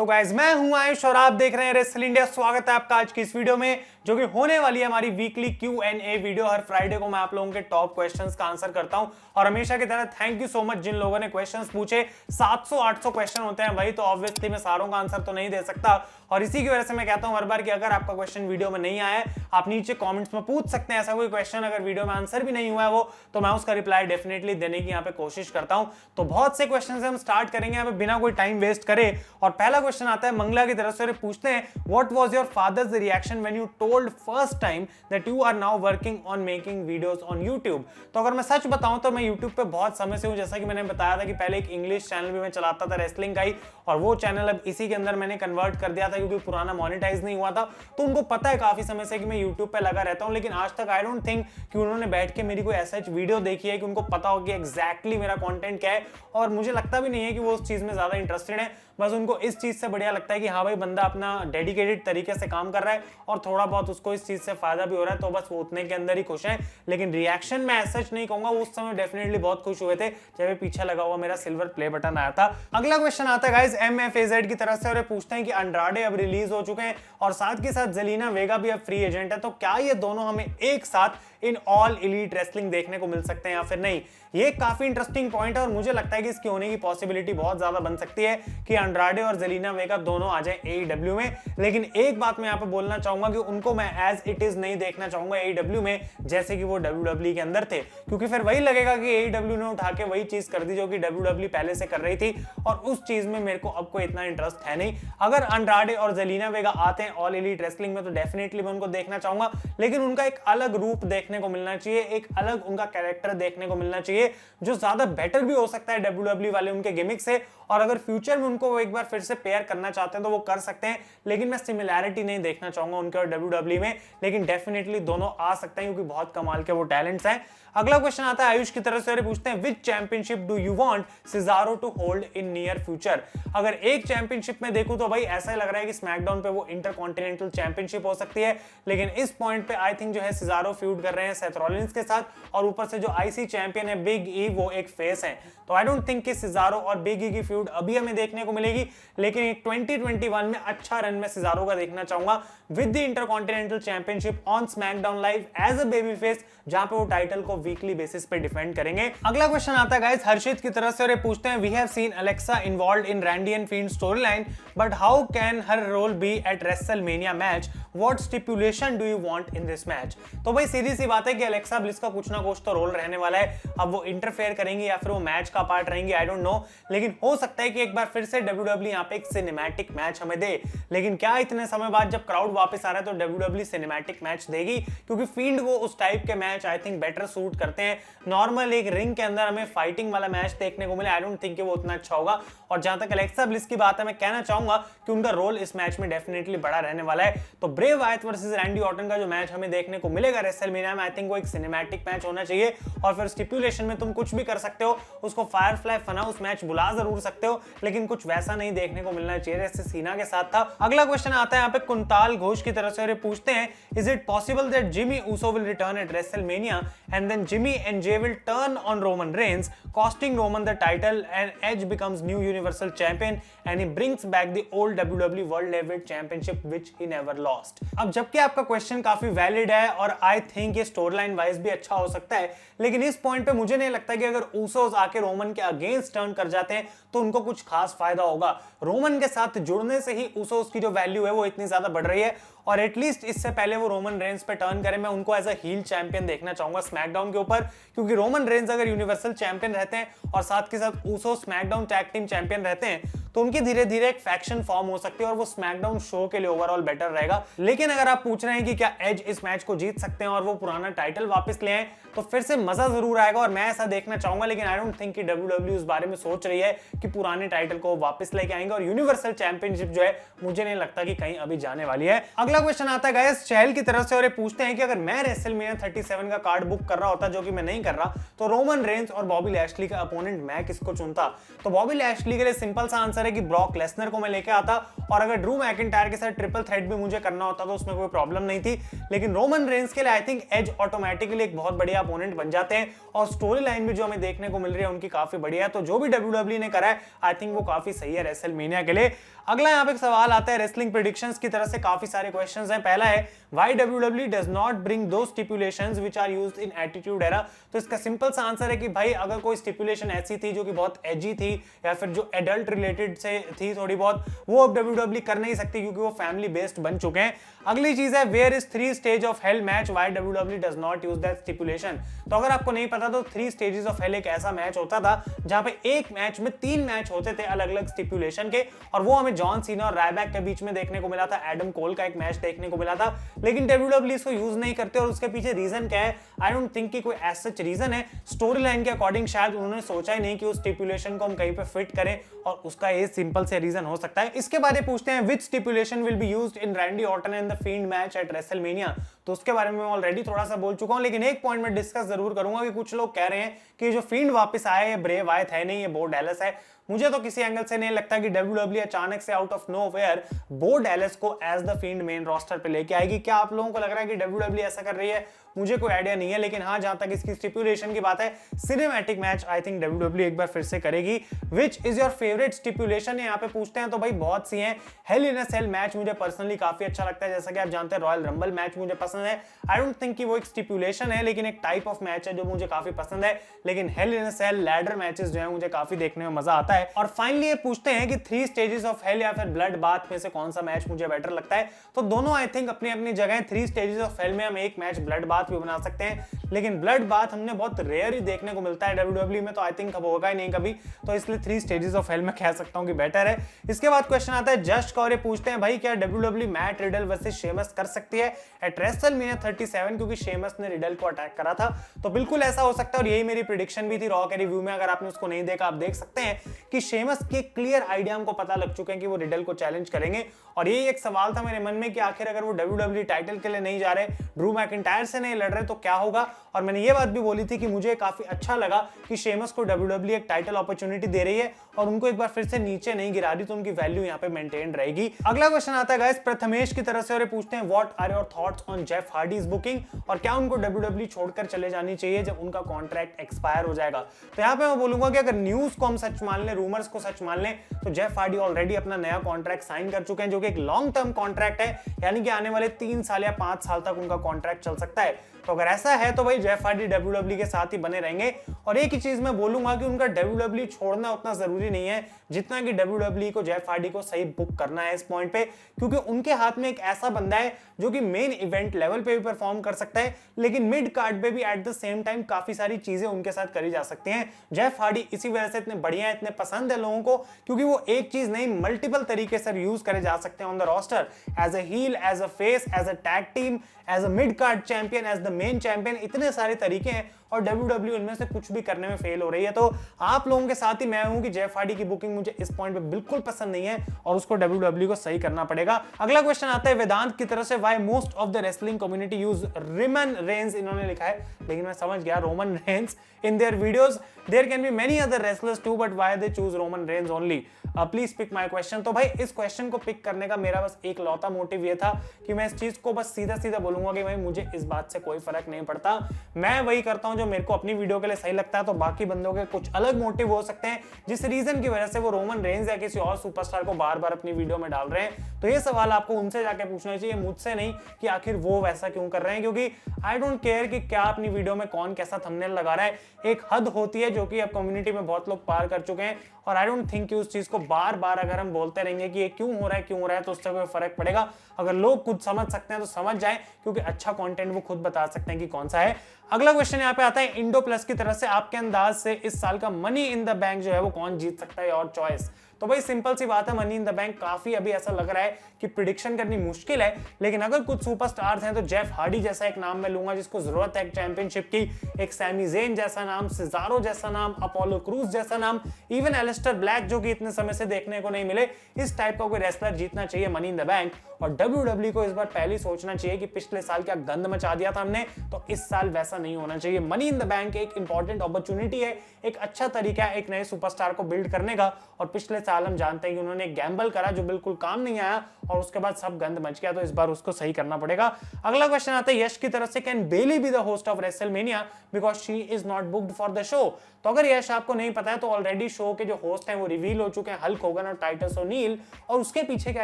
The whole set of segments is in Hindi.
तो गाइज मैं हूं आयुष और आप देख रहे हैं रेसल इंडिया। स्वागत है आपका आज की इस वीडियो में, जो कि होने वाली है हमारी वीकली Q&A वीडियो। हर फ्राइडे को मैं आप लोगों के टॉप क्वेश्चंस का आंसर करता हूं और हमेशा की तरह थैंक यू सो मच जिन लोगों ने क्वेश्चंस पूछे। 700-800 क्वेश्चन होते हैं भाई, तो ऑब्वियसली मैं सारों का आंसर तो नहीं दे सकता और इसी की वजह से मैं कहता हूं हर बार कि अगर आपका क्वेश्चन वीडियो में नहीं आया है आप नीचे कॉमेंट्स में पूछ सकते हैं ऐसा कोई क्वेश्चन। अगर वीडियो में आंसर भी नहीं हुआ है वो, तो मैं उसका रिप्लाई डेफिनेटली देने की यहाँ पे कोशिश करता हूं। तो बहुत से क्वेश्चन हम स्टार्ट करेंगे यहाँ पे बिना कोई टाइम वेस्ट करे। और पहला क्वेश्चन आता है मंगला की तरफ से, पूछते हैं what was your father's reaction when you told first time that you are now working on making videos on YouTube. तो अगर मैं सच बताऊं तो मैं यूट्यूब पे बहुत समय से हूं। जैसा कि मैंने बताया था कि पहले एक इंग्लिश चैनल भी मैं चलाता था रेसलिंग का ही, और वो चैनल अब इसी के अंदर मैंने कन्वर्ट कर दिया था क्योंकि पुराना मोनेटाइज नहीं हुआ था। तो उनको पता है काफी समय से कि मैं यूट्यूब पे लगा रहता हूं, लेकिन आज तक आई डोंट थिंक कि उन्होंने बैठ के मेरी कोई ऐसा वीडियो देखी है कि उनको पता हो कि एग्जैक्टली मेरा कंटेंट क्या है। और मुझे लगता भी नहीं है कि वो उस चीज में ज्यादा इंटरेस्टेड है। बस उनको इस चीज से बढ़िया लगता है कि हाँ भाई बंदा अपना डेडिकेटेड तरीके से काम कर रहा है और थोड़ा बहुत उसको इस चीज से फायदा भी हो रहा है, तो बस वो उतने के अंदर ही खुश है। लेकिन रिएक्शन मैं ऐसा नहीं कहूंगा, उस समय डेफिनेटली बहुत खुश हुए थे जब पीछे लगा हुआ मेरा सिल्वर प्ले बटन आया था। अगला क्वेश्चन आता है गाइस MFAZ की तरफ से और पूछते हैं कि अंड्राडे अब रिलीज हो चुके हैं और साथ के साथ जेलिना वेगा भी अब फ्री एजेंट है, तो क्या ये दोनों हमें एक साथ इन ऑल एलीट रेसलिंग देखने को मिल सकते हैं या फिर नहीं। ये काफी इंटरेस्टिंग पॉइंट है और मुझे लगता है कि इसकी होने की पॉसिबिलिटी बहुत ज्यादा बन सकती है कि अंड्राडे और जेलिना वेगा दोनों आ जाए AEW में। लेकिन एक बात मैं यहाँ पे बोलना चाहूंगा कि उनको मैं एज इट इज नहीं देखना चाहूंगा AEW में जैसे कि वो WWE के अंदर थे, क्योंकि फिर वही लगेगा कि AEW ने उठा के वही चीज कर दी जो कि WWE पहले से कर रही थी और उस चीज में मेरे को अब कोई इतना इंटरेस्ट है नहीं। अगर अंड्राडे और जेलिना वेगा आते हैं ऑल एलीट रेसलिंग में तो डेफिनेटली मैं उनको देखना चाहूंगा, लेकिन उनका एक अलग रूप देखने को मिलना चाहिए, एक अलग उनका कैरेक्टर देखने को मिलना चाहिए जो ज्यादा बेटर भी हो सकता है WWE वाले उनके गिमिक से। और अगर फ्यूचर में उनको एक बार फिर से पेयर करना चाहते हैं तो वो कर सकते हैं, लेकिन मैं सिमिलैरिटी नहीं देखना चाहूंगा उनके और WWE में। लेकिन डेफिनेटली दोनों आ सकते हैं क्योंकि बहुत कमाल के वो टैलेंट्स हैं। अगला क्वेश्चन आता है आयुष की तरफ से, पूछते हैं which championship do you want Cesaro to hold in near future. अगर एक चैंपियनशिप में देखूं तो भाई ऐसा ही लग रहा है कि स्मैकडाउन पे वो इंटरकॉन्टिनेंटल चैंपियनशिप हो सकती है, लेकिन इस पॉइंट पे आई थिंक जो है सिजारो फ्यूड कर रहे हैं सेथ रॉलिंस के साथ और ऊपर से जो IC चैंपियन है बिग ई वो एक फेस है। तो आई डोंट थिंक कि सिजारो और बिग ई की फ्यूड अभी हमें देखने को मिलेगी, लेकिन एक 2021 में अच्छा रन में सिजारो का देखना चाहूंगा with the intercontinental championship on SmackDown live as a baby face, जहां पे वो टाइटल को वीकली बेसिस पे डिफेंड करेंगे। अगला क्वेश्चन आता है गाइस हर्षित की तरफ से और ये पूछते हैं we have seen Alexa involved in Randy and Fiend story line, but how can her role be at WrestleMania match, what stipulation do you want in this match. तो भाई सीधी सी बात है कि अलेक्सा ब्लिस का कुछ ना कुछ तो रोल रहने वाला है। अब वो इंटरफेयर करेंगी या फिर वो मैच का पार्ट रहेंगी आई डोंट नो, लेकिन हो सकता है कि एक बार फिर से WWE यहाँ पे एक सिनेमैटिक मैच हमें दे। लेकिन क्या इतने समय बाद जब क्राउड वापस आ रहा है तो WWE सिनेमैटिक मैच देगी, क्योंकि फील्ड को उस टाइप के match I think better suit करते हैं। नॉर्मल एक रिंग के अंदर हमें फाइटिंग वाला मैच देखने को मिले आई डोंट थिंक वो उतना अच्छा होगा। और जहां तक अलेक्सा ब्लिस की बात है, मैं कहना चाहूंगा कि उनका रोल इस मैच में डेफिनेटली बड़ा रहने वाला है। तो ब्रे वायत वर्सेस रैंडी ऑर्टन का जो मैच हमें देखने को मिलेगा रेसलमेनिया में, आई थिंक वो एक सिनेमैटिक मैच होना चाहिए। और फिर स्टिपुलेशन में तुम कुछ भी कर सकते हो, उसको फायरफ्लाई फना उस मैच बुला जरूर सकते हो, लेकिन कुछ वैसा नहीं देखने को मिलना चाहिए जैसे सीना के साथ था। अगला क्वेश्चन आता है यहाँ पे कुंताल घोष की तरफ से और ये पूछते हैं is it possible that Jimmy Uso will return at WrestleMania and then Jimmy and Jey will turn on Roman Reigns, costing Roman the title and Edge becomes new Universal Champion and he brings back the old WWE World Heavyweight Championship which he never lost। अब जबकि आपका क्वेश्चन काफी वैलिड है और आई थिंक ये स्टोरी लाइन वाइज भी अच्छा हो सकता है, लेकिन इस पॉइंट पे मुझे नहीं लगता कि अगर ऊसोस आके रोमन के अगेंस्ट टर्न कर जाते हैं तो उनको कुछ खास फायदा होगा। रोमन के साथ जुड़ने से ही ऊसोस की जो वैल्यू है वो इतनी ज्यादा बढ़ रही है और एटलीस्ट इससे पहले वो रोमन रेंस पे टर्न करें, मैं उनको एज अ हील चैंपियन देखना चाहूंगा स्मैकडाउन के ऊपर, क्योंकि रोमन रेंस अगर यूनिवर्सल चैंपियन रहते हैं और साथ के साथ Uso SmackDown tag team champion रहते हैं तो उनकी धीरे धीरे एक फैक्शन फॉर्म हो सकती है और वो स्मैकडाउन शो के लिए ओवरऑल बेटर रहेगा। लेकिन अगर आप पूछ रहे हैं कि क्या एज इस मैच को जीत सकते हैं और वो पुराना टाइटल वापस ले आए तो फिर से मजा जरूर आएगा और मैं ऐसा देखना चाहूंगा, लेकिन आई डोंट थिंक कि WWE उस बारे में सोच रही है कि पुराने टाइटल को वापस लेके आएंगे और यूनिवर्सल चैंपियनशिप जो है मुझे नहीं लगता कि कहीं अभी जाने वाली है। अगला क्वेश्चन आता है गाइस चहल की तरफ से और ये पूछते हैं कि अगर मैं रेसलमेनिया 37 का कार्ड बुक कर रहा होता, जो कि मैं नहीं कर रहा, तो रोमन रेंस और बॉबी लैशली का अपोनेंट मैं किसको चुनता। तो बॉबी लैशली के लिए सिंपल सा आंसर है कि ब्रॉक लेसनर को मैं लेके आता और अगर ड्रू मैकिंटायर के साथ ट्रिपल थ्रेट भी मुझे करना होता तो उसमें कोई प्रॉब्लम नहीं थी। लेकिन रोमन रेंस के लिए आई थिंक एज ऑटोमेटिकली एक बहुत बढ़िया अपोनेंट बन जाते हैं और स्टोरी लाइन भी जो हमें देखने को मिल रही है उनकी काफी बढ़िया है। तो जो भी WWE ने करा है आई थिंक वो काफी सही है रेसलमेनिया के लिए। अगला यहाँ पे सवाल आता है रेसलिंग प्रेडिक्शंस की तरह से, काफी सारे क्वेश्चंस हैं। पहला है why WWE does not bring two stipulations which are used in attitude era. तो इसका सिंपल सा आंसर है कि भाई अगर कोई स्टिपुलेशन ऐसी थी जो कि बहुत एजी थी या फिर जो एडल्ट रिलेटेड से थी थोड़ी बहुत, वो अब WWE कर नहीं सकती क्योंकि वो फैमिली बेस्ड बन चुके हैं। अगली चीज है where is 3 stage of hell match, why WWE does not use that stipulation. तो अगर आपको नहीं पता तो 3 स्टेजेस ऑफ हेल एक ऐसा मैच होता था जहां पे एक मैच में 3 मैच होते थे अलग अलग स्टिपुलेशन के, और वो हमें जॉन सीना और रायबैक के बीच में देखने को मिला था, एडम कोल का एक मैच देखने को मिला था। लेकिन WWE इसको यूज नहीं करते और उसके पीछे रीजन क्या है, आई डोंट थिंक कि कोई एज सच रीजन है। स्टोरी लाइन के अकॉर्डिंग शायद उन्होंने सोचा ही नहीं कि उस स्टिपुलेशन को हम कहीं पे फिट करें, और उसका ये सिंपल से रीजन हो सकता है। इसके बारे में पूछते हैं which stipulation will be used in Randy Orton and the field match at WrestleMania. तो उसके बारे में मैं ऑलरेडी थोड़ा सा बोल चुका हूं, लेकिन एक पॉइंट में डिस्कस जरूर करूंगा कि कुछ लोग कह रहे हैं कि जो फील्ड वापस आए ये ब्रे वायत है नहीं, ये बो डैलस है। मुझे तो किसी एंगल से नहीं लगता कि WWE अचानक से out of nowhere Bo Dallas को as the Fiend main roster पे लेके आएगी। क्या आप लोगों को लग रहा है कि WWE ऐसा कर रही है? मुझे कोई आइडिया नहीं है, लेकिन हाँ जहां तक इसकी स्टिपुलेशन की बात है, cinematic match I think WWE एक बार फिर से करेगी। Which is your favourite stipulation यहाँ पे पूछते हैं, तो भाई बहुत सी हैं। हेल इन अ सेल मैच मुझे पर्सनली काफी अच्छा लगता है, जैसा कि आप जानते हैं रॉयल रंबल मैच मुझे पसंद है। आई डोंट थिंक कि वो एक स्टिपुलेशन है, लेकिन एक टाइप ऑफ मैच है जो मुझे काफी पसंद है। लेकिन हेल इन अ सेल लैडर मैचेस जो है मुझे काफी देखने में मजा आता है। और फाइनली ये पूछते हैं कि 3 स्टेजेस ऑफ हेल या फिर ब्लड बाथ में से कौन सा मैच मुझे बेटर लगता है। तो दोनों आई थिंक अपनी अपनी जगह 3 स्टेजेस ऑफ हेल में हम एक मैच ब्लड बाथ भी बना सकते हैं, लेकिन ब्लड बाथ हमने बहुत रेयर ही देखने को मिलता है WWE में, तो आई थिंक अब होगा ही नहीं कभी, तो इसलिए 3 स्टेजेस ऑफ हेल में कह सकता हूं कि बेटर है। इसके बाद क्वेश्चन आता है जस्ट का, और ये पूछते हैं भाई क्या WWE Matt Riddle versus Sheamus कर सकती है एट रेसलमेनिया 37, क्योंकि शेमस ने रिडल को अटैक करा था। तो बिल्कुल ऐसा हो सकता है, और यही मेरी प्रेडिक्शन भी थी रॉ के रिव्यू में। अगर आपने उसको नहीं देखा आप देख सकते हैं कि शेमस के क्लियर आइडिया हमको पता लग चुके हैं कि वो रिडल को चैलेंज करेंगे। और यही एक सवाल था मेरे मन में कि आखिर अगर वो WWE टाइटल के लिए नहीं जा रहे, ड्रू मैकिंटायर से नहीं लड़ रहे, तो क्या होगा। और मैंने ये बात भी बोली थी कि मुझे काफी अच्छा लगा कि शेमस को WWE एक टाइटल अपॉर्चुनिटी दे रही है और उनको एक बार फिर से नीचे नहीं गिरा रही, तो उनकी वैल्यू यहाँ पे मेंटेन रहेगी। अगला क्वेश्चन आता है गाइस प्रथमेश की तरफ से, और ये पूछते हैं what are your thoughts on Jeff Hardy's booking, और क्या उनको WWE छोड़कर चले जानी चाहिए जब उनका कॉन्ट्रैक्ट एक्सपायर हो जाएगा। तो यहाँ पे मैं बोलूंगा कि अगर न्यूज को हम सच मान लें, रूमर्स को सच मान लें, तो जेफ हार्डी ऑलरेडी अपना नया कॉन्ट्रैक्ट साइन कर चुके हैं, जो कि एक लॉन्ग टर्म कॉन्ट्रैक्ट है, यानी कि आने वाले 3 साल या 5 साल तक उनका कॉन्ट्रैक्ट चल सकता है। तो अगर ऐसा है तो भाई जेफ हार्डी WWE के साथ ही बने रहेंगे। और एक ही चीज मैं बोलूंगा कि उनका WWE छोड़ना उतना जरूरी नहीं है जितना कि WWE को जेफ हार्डी को सही बुक करना है इस पॉइंट पे, क्योंकि उनके हाथ में एक ऐसा बंदा है जो कि मेन इवेंट लेवल पे भी परफॉर्म कर सकता है, लेकिन मिड कार्ड पे भी एट द सेम टाइम काफी सारी चीजें उनके साथ करी जा सकती हैं। जेफ हार्डी इसी वजह से इतने बढ़िया है, इतने पसंद है लोगों को, क्योंकि वो एक चीज नहीं मल्टीपल तरीके से यूज करे जा सकते हैं on the roster, as a heel, as a face, as a tag team, as a mid card champion, as the main champion. इतने सारे तरीके हैं और WWE उनमें से कुछ भी करने में फेल हो रही है। तो आप लोगों के साथ ही मैं हूं कि जेफ हार्डी की बुकिंग मुझे इस पॉइंट पे बिल्कुल पसंद नहीं है और उसको WWE को सही करना पड़ेगा। अगला क्वेश्चन आता है वेदांत की तरफ से, why most of the wrestling community use Roman Reigns, इन्होंने लिखा है, लेकिन मैं समझ गया Roman Reigns in their videos, there can be many other wrestlers too, but why they choose Roman Reigns only, please pick my question. तो भाई इस क्वेश्चन को पिक करने का मेरा बस एक लौता मोटिव ये था कि मैं इस चीज को बस सीधा सीधा बोलूंगा कि भाई मुझे इस बात से कोई फर्क नहीं पड़ता, मैं वही करता हूं जो मेरे को अपनी वीडियो के लिए सही लगता है। तो बाकी बंदों के कुछ अलग मोटिव हो सकते हैं जिस रीजन की वजह से वो रोमन रेंस या किसी और सुपरस्टार को बार बार अपनी वीडियो में डाल रहे हैं। तो ये सवाल आपको उनसे जाके पूछना चाहिए, मुझसे नहीं, कि आखिर वो वैसा क्यों कर रहे हैं, क्योंकि आई डोंट केयर कि क्या अपनी वीडियो में कौन कैसा थंबनेल लगा रहा है। एक हद होती है जो कि अब कम्युनिटी में बहुत लोग पार कर चुके हैं, और आई डोंट थिंक कि उस चीज को बार बार अगर हम बोलते रहेंगे कि ये क्यों हो रहा है तो उससे कोई फर्क पड़ेगा। अगर लोग खुद समझ सकते हैं तो समझ जाए, क्योंकि अच्छा कंटेंट वो खुद बता सकते हैं कि कौन सा है। अगला क्वेश्चन यहाँ पे आता है इंडो प्लस की तरफ से, आपके अंदाज से इस साल का मनी इन द बैंक जो है वो कौन जीत सकता है, और चॉइस। तो भाई सिंपल सी बात है, मनी इन द बैंक काफी अभी ऐसा लग रहा है कि प्रिडिक्शन करनी मुश्किल है, लेकिन अगर कुछ सुपरस्टार्स हैं तो जेफ हार्डी जैसा एक नाम मैं लूंगा जिसको जरूरत है चैंपियनशिप की, एक सैमी ज़ेन जैसा नाम, सिजारो जैसा नाम, अपोलो क्रूज जैसा नाम, इवन एलिस्टर ब्लैक जो कि इतने समय से देखने को नहीं मिले, इस टाइप का कोई रेसलर जीतना चाहिए मनी इन द बैंक। और WWE को इस बार पहले सोचना चाहिए कि पिछले साल क्या गंद मचा दिया था हमने, तो इस साल वैसा नहीं होना चाहिए। मनी इन द बैंक एक इंपॉर्टेंट अपॉर्चुनिटी है, एक अच्छा तरीका है एक नए सुपरस्टार को बिल्ड करने का, और पिछले साल हम जानते हैं कि उन्होंने एक गैम्बल करा जो बिल्कुल काम नहीं आया और उसके बाद सब गंद मच गया, तो इस बार उसको सही करना पड़ेगा। अगला क्वेश्चन आता है यश की तरफ से, can Bayley be the host of WrestleMania because she is not booked for the show. तो अगर यश आपको नहीं पता है तो ऑलरेडी शो के जो होस्ट हैं वो रिवील हो चुके हैं, हल्क होगन और टाइटस ओनील, और उसके पीछे क्या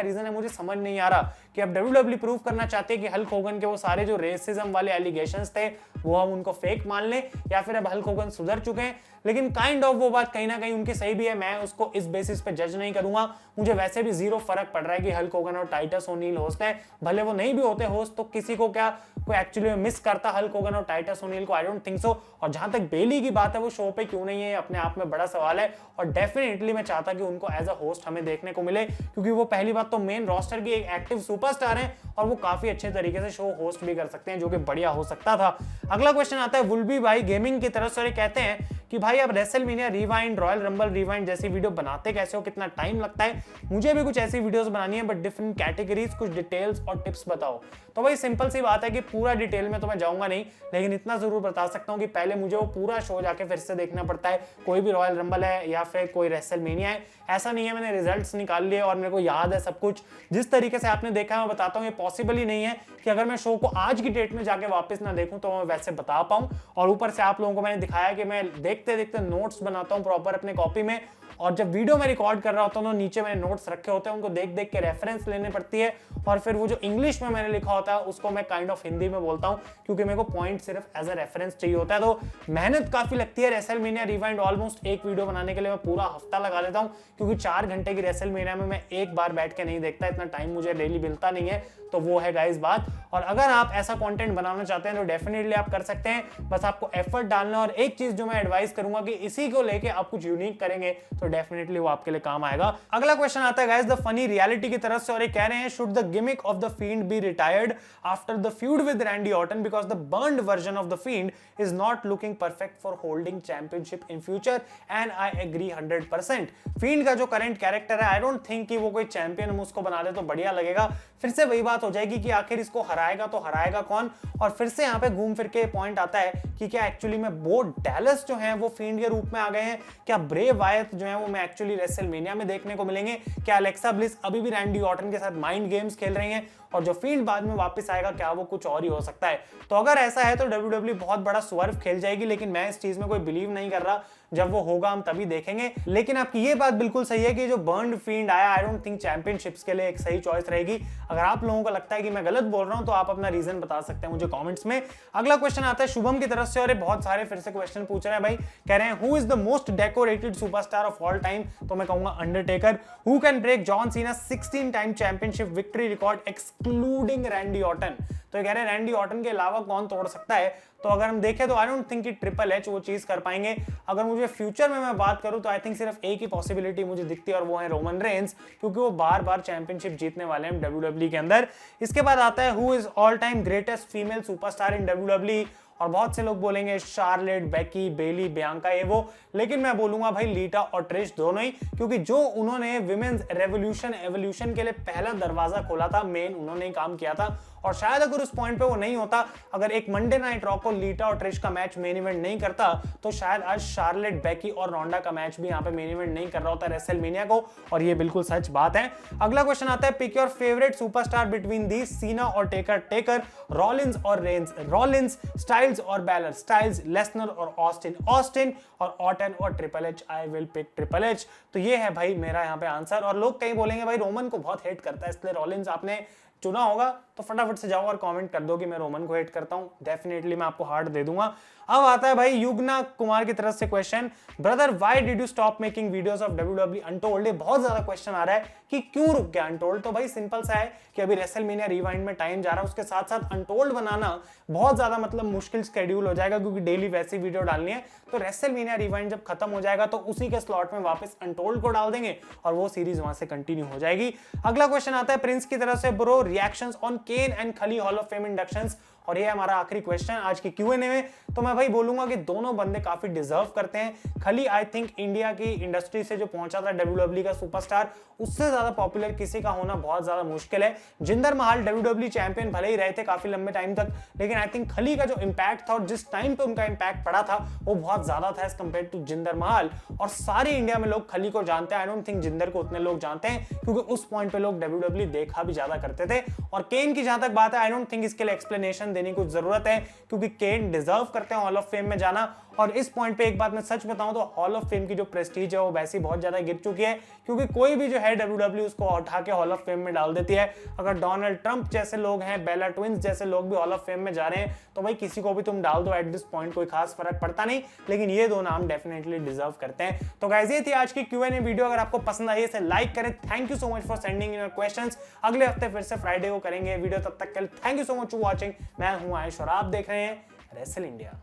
रीजन है मुझे समझ नहीं आ रहा कि अब WWE प्रूव करना चाहते हैं कि हल्क होगन के वो सारे जो रेसिज्म वाले एलिगेशंस थे वो हम उनको फेक मान लें, या फिर अब हल्क होगन सुधर चुके हैं। लेकिन काइंड ऑफ वो बात कहीं ना कहीं उनकी सही भी है, मैं उसको इस बेसिस पे जज नहीं करूंगा। मुझे वैसे भी जीरो फर्क पड़ रहा है कि हल्क होगन और टाइटस ओनील होस्ट हैं, भले वो नहीं भी होते होस्ट तो किसी को क्या कोई एक्चुअली मिस करता हल्क होगन और टाइटस ओनील को, आई डोंट थिंक सो। और जहां तक बेली की बात है वो शो पे क्यों नहीं है, अपने आप में बड़ा सवाल है, और डेफिनेटली मैं चाहता कि उनको एज अ होस्ट हमें देखने को मिले, क्योंकि वो पहली बात तो मेन रोस्टर की एक एक्टिव सुपरस्टार है और वो काफी अच्छे तरीके से शो होस्ट भी कर सकते हैं, जो कि बढ़िया हो सकता था। अगला क्वेश्चन आता है वुल्बी भाई गेमिंग की तरफ से, कहते हैं कि भाई आप WrestleMania rewind, royal rumble rewind जैसी वीडियो बनाते कैसे हो, कितना टाइम लगता है? मुझे भी कुछ ऐसी वीडियोस बनानी है बट डिफरेंट कैटेगरीज, कुछ डिटेल्स और टिप्स बताओ। तो भाई सिंपल सी बात है कि पूरा डिटेल में तो मैं जाऊंगा नहीं, लेकिन इतना जरूर बता सकता हूं कि पहले मुझे वो पूरा शो जाके फिर से देखना पड़ता है। कोई भी रॉयल रंबल है या फिर कोई रेसलमेनिया है, ऐसा नहीं है मैंने रिजल्ट्स निकाल लिए और मेरे को याद है सब कुछ। जिस तरीके से आपने देखा मैं बताता हूँ, ये पॉसिबल ही नहीं है कि अगर मैं शो को आज की डेट में जाके वापस ना देखूं तो मैं वैसे बता पाऊं। और ऊपर से आप लोगों को मैंने दिखाया कि मैं देखते देखते नोट्स बनाता हूं प्रॉपर अपने कॉपी में, और जब वीडियो में रिकॉर्ड कर रहा होता हूं तो नीचे मैंने नोट्स रखे होते हैं, उनको देख देख के रेफरेंस लेने पड़ती है, और फिर वो जो इंग्लिश में मैंने लिखा होता है उसको मैं काइंड ऑफ हिंदी में बोलता हूं, क्योंकि मेरे को पॉइंट सिर्फ एज अ रेफरेंस चाहिए होता है। तो मेहनत काफी लगती है रेसलमेनिया रिवाइंड, ऑलमोस्ट एक वीडियो बनाने के लिए मैं पूरा हफ्ता लगा लेता हूं, क्योंकि 4 घंटे की रेसलमेनिया में मैं एक बार बैठ के नहीं देखता, इतना टाइम मुझे डेली मिलता नहीं है। तो वो है गाइस बात। और अगर आप ऐसा कंटेंट बनाना चाहते हैं तो डेफिनेटली आप कर सकते हैं, बस आपको एफर्ट डालना। और एक चीज जो मैं एडवाइस करूंगा कि इसी को लेके आप कुछ यूनिक करेंगे तो डेफिनेटली वो आपके लिए काम आएगा। अगला क्वेश्चन आता है गाइस द फनी रियलिटी की तरफ से, और ये कह रहे हैं should the gimmick of the Fiend be retired after the feud with Randy Orton because the burnt version of the Fiend is not looking perfect for holding championship in future, and I agree 100%। Fiend का जो करंट कैरेक्टर है, आई डोंट थिंक कि वो कोई चैंपियन हम उसको बना दे तो बढ़िया लगेगा। फिर से वही बात हो जाएगी कि आखिर इसको हराएगा तो हराएगा कौन। और फिर से यहाँ पे घूम फिर के पॉइंट आता है कि क्या एक्चुअली में बो डैलस जो है वो फील्ड के रूप में आ गए हैं, क्या ब्रे वायत जो है वो मैं एक्चुअली रेसलमेनिया में देखने को मिलेंगे, क्या अलेक्सा ब्लिस अभी भी रैंडी ऑर्टन के साथ माइंड गेम्स खेल रही हैं, और जो फील्ड बाद में वापस आएगा क्या वो कुछ और ही हो सकता है। तो अगर ऐसा है तो WWE बहुत बड़ा स्वर्व खेल जाएगी, लेकिन मैं इस चीज में कोई बिलीव नहीं कर रहा। जब वो होगा हम तभी देखेंगे। लेकिन आपकी ये बात बिल्कुल सही है कि जो बर्न्ड फील्ड आया, आई डोंट थिंक चैंपियनशिप्स के लिए एक सही चॉइस रहेगी। अगर आप लोगों को लगता है कि मैं गलत बोल रहा हूं तो आप अपना रीजन बता सकते हैं मुझे कमेंट्स में। अगला क्वेश्चन आता है शुभम की तरफ से, और ये बहुत सारे फिर से क्वेश्चन पूछ रहे हैं भाई, कह रहे हैं who is the most decorated superstar of all time. तो मैं कहूंगा Undertaker. Who can break John Cena 16 time championship victory record excluding Randy Orton. तो ये कह रहे हैं रैंडी ऑर्टन के अलावा कौन तोड़ सकता है। तो अगर हम देखें तो आई डोंट थिंक कि ट्रिपल एच वो चीज कर पाएंगे। अगर मुझे फ्यूचर में मैं बात करूं तो आई थिंक सिर्फ एक ही पॉसिबिलिटी मुझे दिखती है, और वो है रोमन रेंस, क्योंकि वो बार बार चैंपियनशिप जीतने वाले हैं WWE के अंदर। इसके बाद आता है who is all time greatest female superstar in WWE, और बहुत से लोग बोलेंगे शार्लेट, बेकी, बेली, बियांका, ये वो, लेकिन मैं बोलूंगा भाई लीटा और ट्रिश दोनों ही, क्योंकि जो उन्होंने विमेन्स रेवोल्यूशन एवोल्यूशन के लिए पहला दरवाजा खोला था, मेन उन्होंने ही काम किया था। और शायद अगर उस पॉइंट पे वो नहीं होता, अगर एक मंडे नाइट रॉ को लीटा और ट्रिश का मैच मेन इवेंट नहीं करता, तो शायद आज शार्लेट, बेकी और रोंडा का मैच भी यहाँ पे मेन इवेंट नहीं कर रहा होता रेसलमेनिया को, और ये बिल्कुल सच बात है। अगला क्वेश्चन आता है pick your favourite superstar between these, Cena और टेकर, टेकर, रॉलिंस और रेंस, रॉलिंस, स्टाइल्स और बैलर, स्टाइल्स, लेसनर और ऑस्टिन, ऑस्टिन और ऑर्टन और Triple H. I will pick Triple H. तो ये है भाई मेरा यहाँ पे आंसर। और लोग कहीं बोलेंगे भाई रोमन को बहुत हेट करता है, इसलिए रॉलिंस आपने चुना होगा, तो फटाफट से जाओ और कमेंट कर दो कि मैं रोमन को हेट करता हूं। डेफिनेटली मैं आपको हार्ट दे दूंगा। अब आता है भाई युगना कुमार की तरफ से question, brother why did you stop making videos of WWE untold. ये बहुत ज्यादा क्वेश्चन आ रहा है कि क्यों रुक गया अनटोल्ड। तो भाई सिंपल सा है कि अभी रेसलमेनिया रिवाइंड में टाइम जा रहा है, उसके साथ साथ अनटोल्ड बनाना बहुत ज्यादा मतलब मुश्किल स्केड्यूल हो जाएगा, क्योंकि डेली वैसी वीडियो डालनी है। तो रेसलमेनिया रिवाइंड जब खत्म हो जाएगा तो उसी के स्लॉट में वापस अनटोल्ड को डाल देंगे और वो सीरीज वहां से कंटिन्यू हो जाएगी। अगला क्वेश्चन आता है प्रिंस की तरफ से, bro reactions on Kane and Khali hall of fame inductions. और ये हमारा आखिरी क्वेश्चन आज की Q&A में। तो मैं भाई बोलूंगा कि दोनों बंदे काफी डिजर्व करते हैं। खली आई थिंक इंडिया की इंडस्ट्री से जो पहुंचा था WWE का सुपरस्टार, उससे ज्यादा पॉपुलर किसी का होना बहुत ज्यादा मुश्किल है। जिंदर महल WWE चैंपियन भले ही रहे थे काफी लंबे टाइम तक, लेकिन आई थिंक खली का जो इंपैक्ट था और जिस टाइम पे उनका इंपैक्ट पड़ा था वो बहुत ज्यादा था एज कंपेयर टू जिंदर महल। और सारे इंडिया में लोग खली को जानते हैं। आई डोंट थिंक जिंदर को उतने लोग जानते हैं, क्योंकि उस पॉइंट पे लोग WWE देखा भी ज्यादा करते थे। और केन की जहां तक बात है, आई डोंट थिंक इसके लिए एक्सप्लेनेशन देने की जरूरत है, क्योंकि केन डिजर्व करते हैं हॉल ऑफ फेम में जाना। और इस पॉइंट पे एक बात मैं सच बताऊं तो हॉल ऑफ फेम की जो प्रेस्टीज है वो वैसे ही बहुत ज्यादा गिर चुकी है, क्योंकि कोई भी जो है WWE उसको उठा के हॉल ऑफ फेम में डाल देती है। अगर डोनाल्ड ट्रंप जैसे लोग हैं, बेला ट्विंस जैसे लोग भी हॉल ऑफ फेम में जा रहे हैं, तो भाई किसी को भी तुम डाल दो, एट दिस पॉइंट कोई खास फर्क पड़ता नहीं। लेकिन ये दो नाम डेफिनेटली डिजर्व करते हैं। तो गाइस ये थी आज की Q&A वीडियो। अगर आपको पसंद आई इसे लाइक करें। Thank you so much for sending in your questions. अगले हफ्ते फिर से फ्राइडे को करेंगे वीडियो, तब तक के लिए thank you so much for watching. मैं हूं आयुष और आप देख रहे हैं रेसल इंडिया।